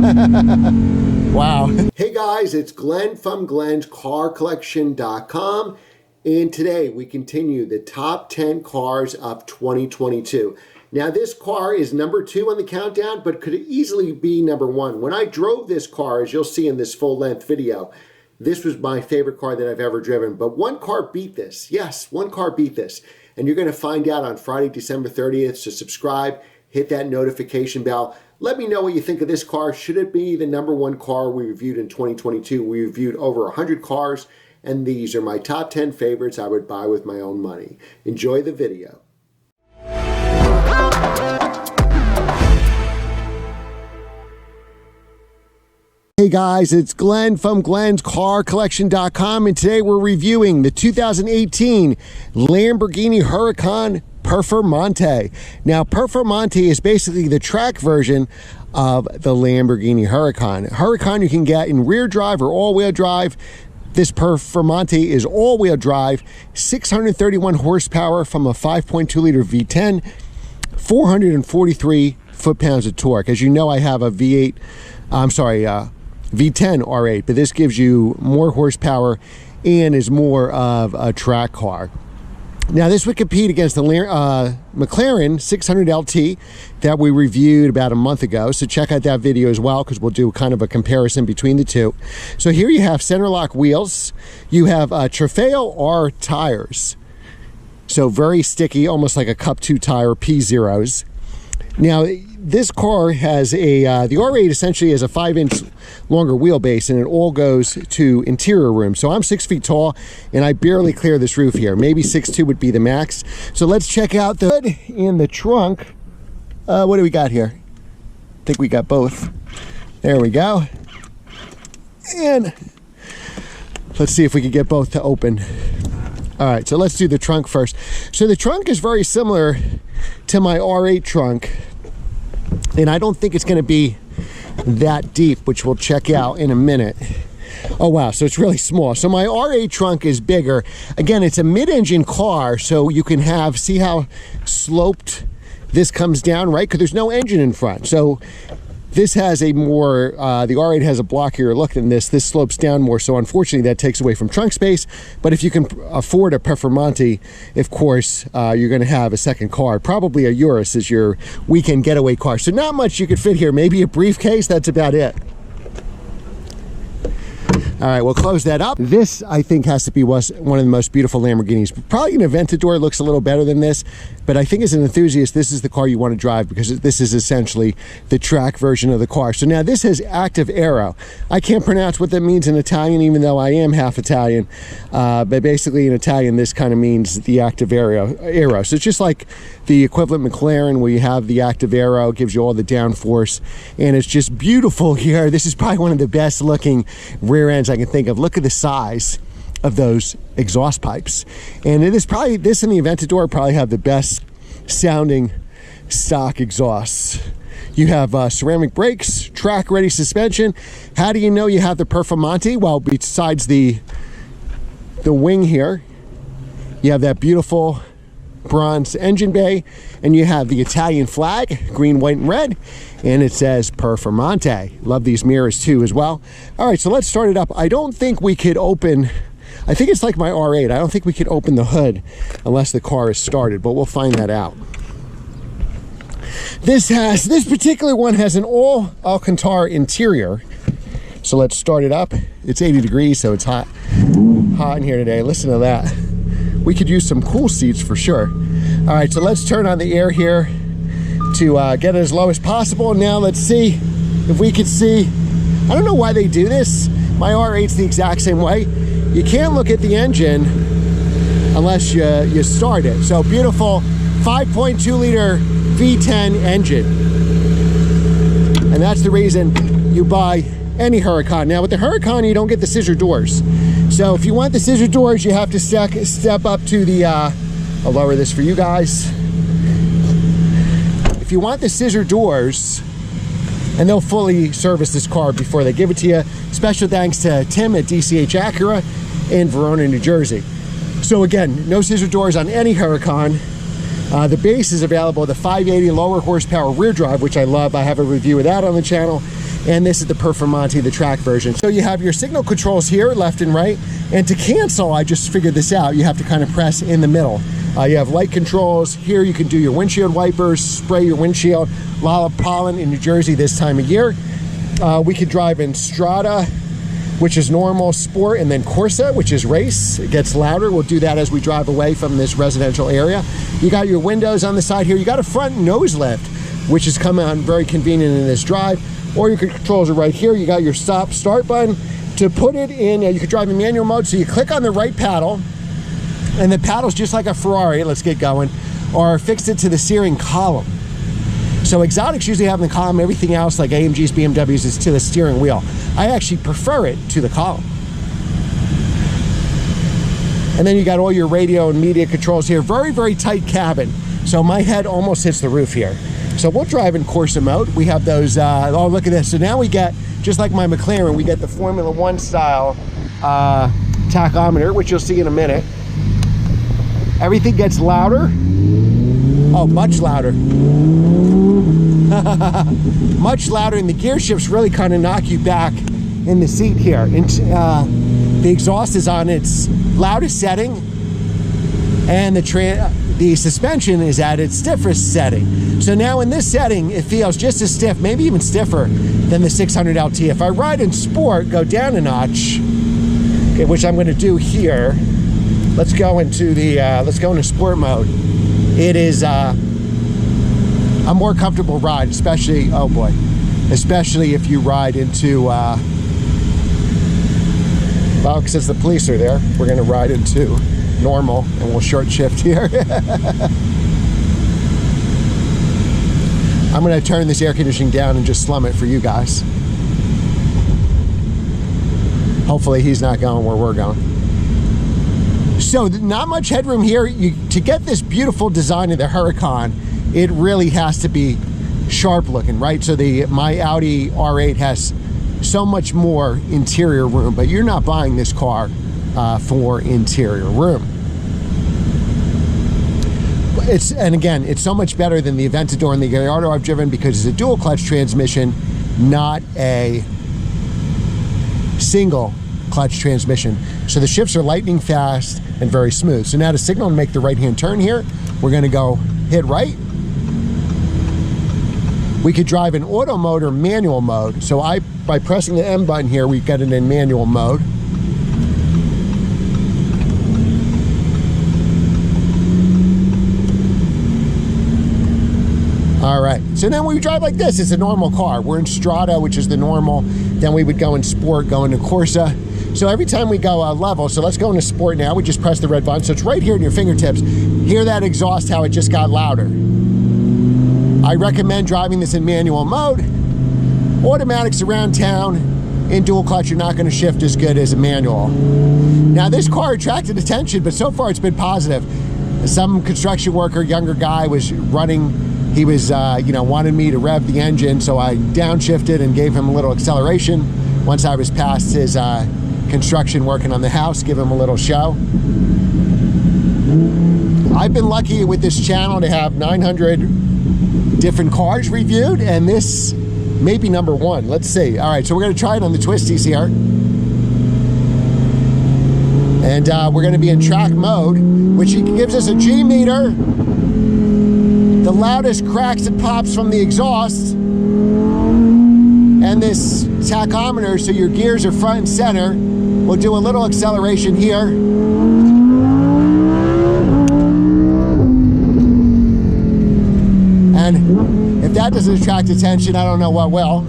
Wow. Hey guys, it's Glenn from Glenn'sCarCollection.com, and today we continue the top 10 cars of 2022. Now this car is number 2 on the countdown, but could easily be number 1. When I drove this car, as you'll see in this full-length video, this was my favorite car that I've ever driven. But one car beat this. Yes, one car beat this. And you're going to find out on Friday, December 30th. So subscribe, hit that notification bell. Let me know what you think of this car. Should it be the number 1 car we reviewed in 2022? We reviewed over 100 cars, and these are my top 10 favorites I would buy with my own money. Enjoy the video. Hey guys, it's Glenn from Glenn'sCarCollection.com, and today we're reviewing the 2018 Lamborghini Huracan Performante. Now, Performante is basically the track version of the Lamborghini Huracan. Huracan you can get in rear drive or all-wheel drive. This Performante is all-wheel drive, 631 horsepower from a 5.2-liter V10, 443 foot-pounds of torque. As you know, I have a V10 R8, but this gives you more horsepower and is more of a track car. Now, this would compete against the McLaren 600 LT that we reviewed about a month ago. So check out that video as well, because we'll do kind of a comparison between the two. So here you have center lock wheels. You have Trofeo R tires. So very sticky, almost like a Cup 2 tire, P0s. Now, this car has the R8 essentially has a 5-inch longer wheelbase, and it all goes to interior room. So I'm 6 feet tall, and I barely clear this roof here. Maybe 6'2" would be the max. So let's check out the hood in the trunk. What do we got here? I think we got both. There we go. And let's see if we can get both to open. All right, so let's do the trunk first. So the trunk is very similar to my R8 trunk, and I don't think it's going to be that deep, which we'll check out in a minute. Oh wow, so it's really small. So my R8 trunk is bigger. Again, it's a mid-engine car, so you can have, see how sloped this comes down, right? Because there's no engine in front. So this has a more, the R8 has a blockier look than this. This slopes down more, so unfortunately that takes away from trunk space. But if you can afford a Performante, of course, you're gonna have a second car. Probably a Urus is your weekend getaway car. So not much you could fit here. Maybe a briefcase, that's about it. All right, we'll close that up. This, I think, has to be one of the most beautiful Lamborghinis. Probably an Aventador looks a little better than this, but I think as an enthusiast, this is the car you want to drive, because this is essentially the track version of the car. So now this has active aero. I can't pronounce what that means in Italian, even though I am half Italian. But basically in Italian, this kind of means the active aero. So it's just like the equivalent McLaren, where you have the active aero, gives you all the downforce, and it's just beautiful here. This is probably one of the best looking rear ends I can think of. Look at the size of those exhaust pipes, and it is probably, this and the Aventador probably have the best sounding stock exhausts. You have ceramic brakes, track ready suspension. How do you know you have the Performante? Well, besides the wing here, you have that beautiful bronze engine bay, and you have the Italian flag, green, white, and red, and it says Performante. Love these mirrors too as well. All right, so let's start it up. I don't think we could open, I think it's like my R8, I don't think we could open the hood unless the car is started, but we'll find that out. This particular one has an all Alcantara interior. So let's start it up. It's 80 degrees, so it's hot in here today. Listen to that. We could use some cool seats for sure. All right, so let's turn on the air here to get it as low as possible. Now let's see if we can see. I don't know why they do this. My R8's the exact same way. You can't look at the engine unless you start it. So beautiful 5.2-liter V10 engine. And that's the reason you buy any Huracan. Now with the Huracan, you don't get the scissor doors. So if you want the scissor doors, you have to step up to the, I'll lower this for you guys. If you want the scissor doors, and they'll fully service this car before they give it to you. Special thanks to Tim at DCH Acura in Verona, New Jersey. So again, no scissor doors on any Huracan. The base is available, the 580 lower horsepower rear drive, which I love. I have a review of that on the channel. And this is the Performante, the track version. So you have your signal controls here, left and right. And to cancel, I just figured this out, you have to kind of press in the middle. You have light controls. Here you can do your windshield wipers, spray your windshield. A lot of pollen in New Jersey this time of year. We could drive in Strada, which is normal, Sport, and then Corsa, which is race. It gets louder. We'll do that as we drive away from this residential area. You got your windows on the side here. You got a front nose lift, which has come out very convenient in this drive. Or your controls are right here. You got your stop start button. To put it in, you could drive in manual mode. So you click on the right paddle, and the paddle's just like a Ferrari. Let's get going. Or fix it to the steering column. So exotics usually have the column. Everything else, like AMGs, BMWs, is to the steering wheel. I actually prefer it to the column. And then you got all your radio and media controls here. Very, very tight cabin. So my head almost hits the roof here. So we'll drive in Corsa mode. We have those, oh, look at this. So now we get, just like my McLaren, we get the Formula One style tachometer, which you'll see in a minute. Everything gets louder. Oh, much louder. Much louder, and the gear shifts really kind of knock you back in the seat here. And, the exhaust is on its loudest setting, and the suspension is at its stiffest setting. So now in this setting, it feels just as stiff, maybe even stiffer than the 600 LT. If I ride in Sport, go down a notch, okay, which I'm going to do here. Let's go into Sport mode. It is a more comfortable ride, especially, oh boy, especially if you ride into, well, since the police are there, we're going to ride into normal, and we'll short shift here. I'm going to turn this air conditioning down and just slum it for you guys. Hopefully he's not going where we're going. So not much headroom here. To get this beautiful design of the Huracan, it really has to be sharp looking, right? So my Audi R8 has so much more interior room, but you're not buying this car for interior room. And again, it's so much better than the Aventador and the Gallardo I've driven, because it's a dual clutch transmission, not a single clutch transmission. So the shifts are lightning fast and very smooth. So now to signal and make the right-hand turn here, we're going to go hit right. We could drive in auto mode or manual mode. So by pressing the M button here, we get it in manual mode. All right, so then we drive like this. It's a normal car. We're in Strada, which is the normal. Then we would go in Sport, go into Corsa. So every time we go level, so let's go into Sport now. We just press the red button. So it's right here in your fingertips. Hear that exhaust, how it just got louder. I recommend driving this in manual mode. Automatics around town, in dual clutch, you're not going to shift as good as a manual. Now this car attracted attention, but so far it's been positive. Some construction worker, younger guy, was running. He was, wanted me to rev the engine, so I downshifted and gave him a little acceleration. Once I was past his construction working on the house, give him a little show. I've been lucky with this channel to have 900 different cars reviewed, and this may be number one. Let's see. All right, so we're going to try it on the twisties here. And we're going to be in track mode, which gives us a G meter. The loudest cracks and pops from the exhaust, and this tachometer, so your gears are front and center. We'll do a little acceleration here. And if that doesn't attract attention, I don't know what will.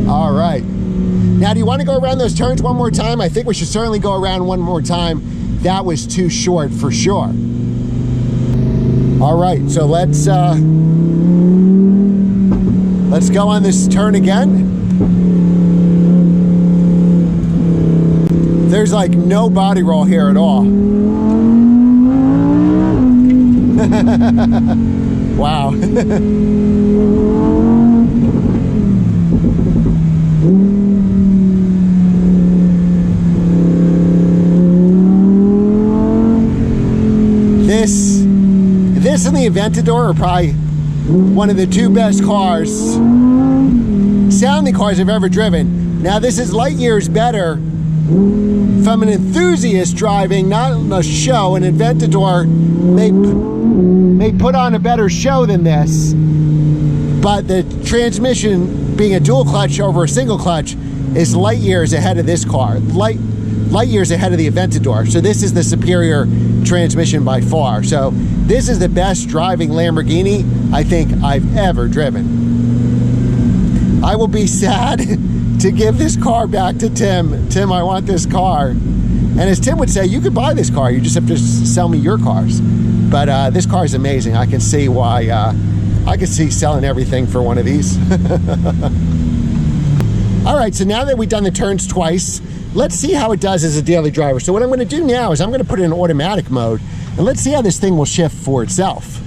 All right. Now, do you want to go around those turns one more time? I think we should certainly go around one more time. That was too short for sure. All right, so let's go on this turn again. There's like no body roll here at all. Wow. This This and the Aventador are probably one of the two best cars, sounding cars I've ever driven. Now this is light years better from an enthusiast driving, not a show. An Aventador may put on a better show than this, but the transmission being a dual clutch over a single clutch is light years ahead of this car, light years ahead of the Aventador. So this is the superior transmission by far. So this is the best driving Lamborghini I think I've ever driven. I will be sad to give this car back to Tim. Tim, I want this car. And as Tim would say, you could buy this car, you just have to sell me your cars. But this car is amazing. I can see why, I can see selling everything for one of these. All right, so now that we've done the turns twice, let's see how it does as a daily driver. So what I'm gonna do now is I'm gonna put it in automatic mode, and let's see how this thing will shift for itself.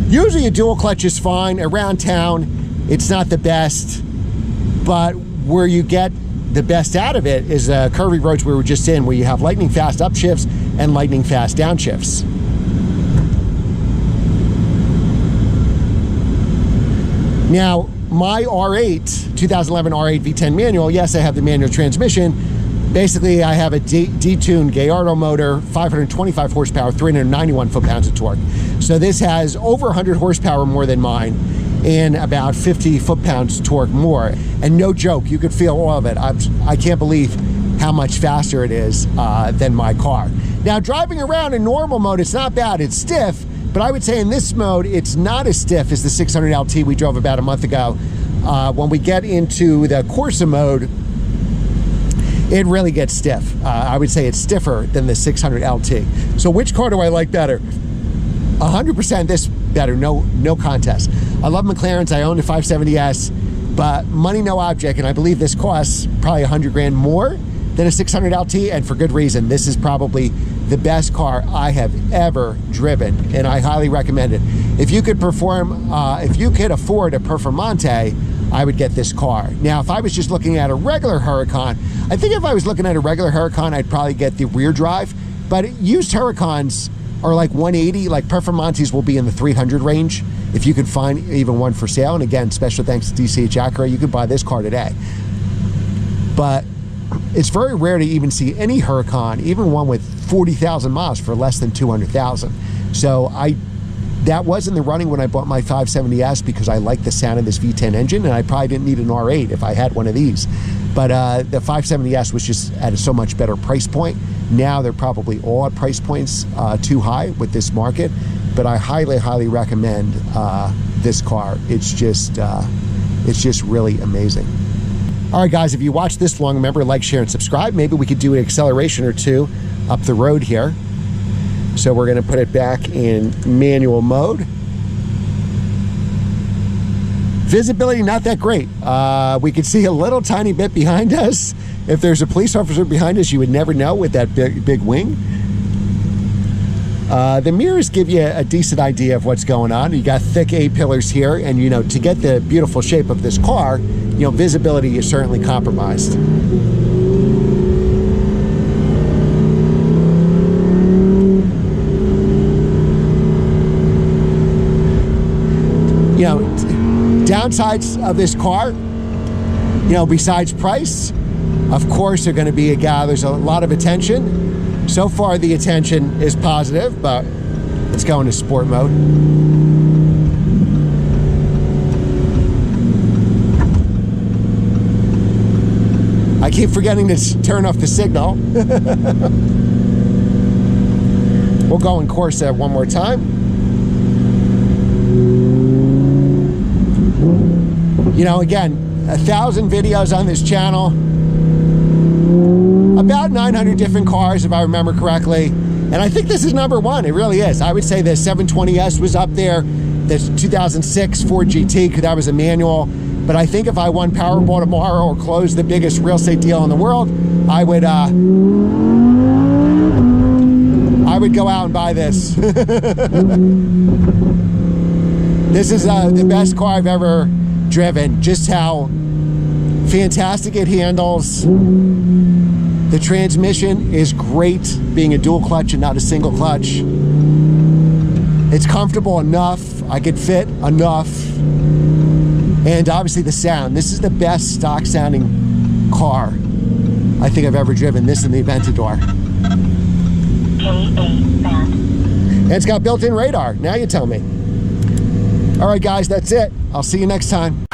Usually a dual clutch is fine. Around town, it's not the best, but where you get the best out of it is curvy roads we were just in, where you have lightning fast upshifts and lightning fast downshifts. Now, my R8, 2011 R8 V10 manual, yes, I have the manual transmission. Basically, I have a detuned Gallardo motor, 525 horsepower, 391 foot-pounds of torque. So this has over 100 horsepower more than mine and about 50 foot-pounds torque more. And no joke, you could feel all of it. I can't believe how much faster it is than my car. Now, driving around in normal mode, it's not bad, it's stiff, but I would say in this mode, it's not as stiff as the 600 LT we drove about a month ago. When we get into the Corsa mode, it really gets stiff. I would say it's stiffer than the 600 LT. So which car do I like better? 100% this better, no contest. I love McLarens, I own the 570S, but money no object, and I believe this costs probably 100 grand more than a 600 LT, and for good reason. This is probably the best car I have ever driven, and I highly recommend it. If you could afford a Performante, I would get this car. Now, if I was just looking at a regular Huracan, I think if I was looking at a regular Huracan, I'd probably get the rear drive, but used Huracans are like 180, like Performantes will be in the 300 range, if you could find even one for sale. And again, special thanks to DCH Acura, you could buy this car today. But it's very rare to even see any Huracan, even one with 40,000 miles, for less than 200,000. So that was in the running when I bought my 570S, because I like the sound of this V10 engine, and I probably didn't need an R8 if I had one of these. But the 570S was just at a so much better price point. Now they're probably all at price points too high with this market, but I highly, highly recommend this car. It's just really amazing. All right, guys, if you watched this long, remember, like, share, and subscribe. Maybe we could do an acceleration or two up the road here. So we're going to put it back in manual mode. Visibility, not that great. We could see a little tiny bit behind us. If there's a police officer behind us, you would never know with that big wing. The mirrors give you a decent idea of what's going on. You got thick A-pillars here, and you know, to get the beautiful shape of this car, you know, visibility is certainly compromised. You know, downsides of this car, you know, besides price, of course, are going to be there's a lot of attention. So far, the attention is positive, but let's go into sport mode. I keep forgetting to turn off the signal. We'll go in Corsa one more time. You know, again, 1,000 videos on this channel, about 900 different cars, if I remember correctly, and I think this is number one. It really is. I would say the 720S was up there, the 2006 Ford GT, because that was a manual, but I think if I won Powerball tomorrow or closed the biggest real estate deal in the world, I would go out and buy this. This is the best car I've ever driven. Just how fantastic it handles. The transmission is great, being a dual clutch and not a single clutch. It's comfortable enough. I could fit enough. And obviously the sound. This is the best stock sounding car I think I've ever driven. This and the Aventador. And it's got built-in radar. Now you tell me. All right, guys, that's it. I'll see you next time.